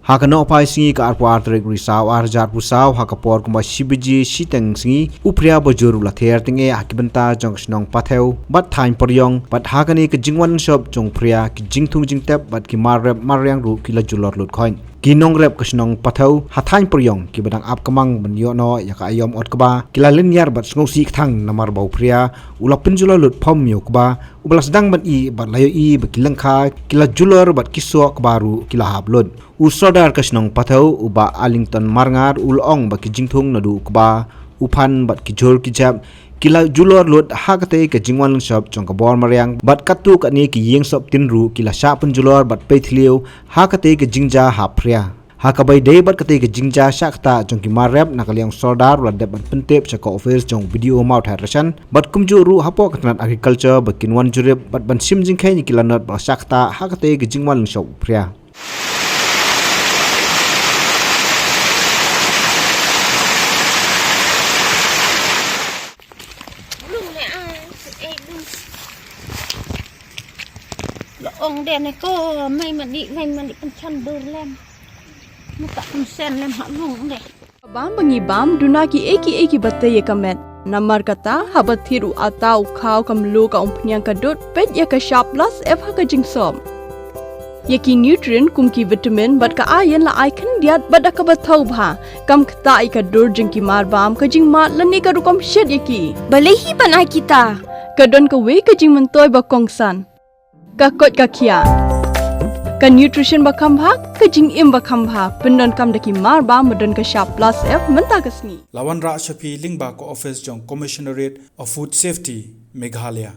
Hakano pai singi ka arpo artrek risaw arjar pusaw hakapor kuma shibiji shiteng singi upria bojuru la ther tinge hakibenta jong snong patheu bat thain poryong bat hakani ke jingwan shop jong pria ki jingthung jingtep bat ki marrep maryang ru ki la julor lut khoin kinong rep kesnong pathau hathain poryong ki badang ap kamang benyono yaka ayom ot kba kila linyar bat sngosi thang namar bau pria ula penjula lut phom yo kba ubalas dang bat i bat layo i bakilangkha kila julor bat kiso kbaru kila hablun usodar kesnong pathau uba alington marngar ulong baki jingthung nadu kba upan bat kijor kijab kila julor lut hakate ke jingwan shop jong ka bor maryang bat katu ka ni ki yeng sop tinru kila sha penjulor bat peithliu hakate ke jingja hapria hakabai dei bat kate ke jingja shakta jong ki marep nakaliang soldar la de bat pentep chaka office jong video maut harashan bat kumju ru hapo katnat agriculture bakin wan jurep bat ban sim jingkhai ni kila not ba shakta hakate ke jingwan shop pria ông đèn này có mày mà đi con chân đôi lem nó tạo con sen lem họ luôn đấy bam bangi bam duna ki eki batte ye kamet namar kata habat thiru atau khau kam lu ka umpnyang ka dot pet ya ka sharp plus f ha ka jingsom yaki nutrient kum ki vitamin bat ka ayen la icon diat bat ka bathau bha kam khta ai ka dor jing ki mar bam ka jing ma lani ka rukom shed yaki balehi banai kita ka don ka we ka jing mentoy ba kongsan ka kot ka khia ka nutrition ba khambha ka jing im ba khambha pendon kam daki mar ba modon ka sharp plus f menta kasni Lawan Ra Shafi Lingba ko office jong commissionerate of food safety Meghalaya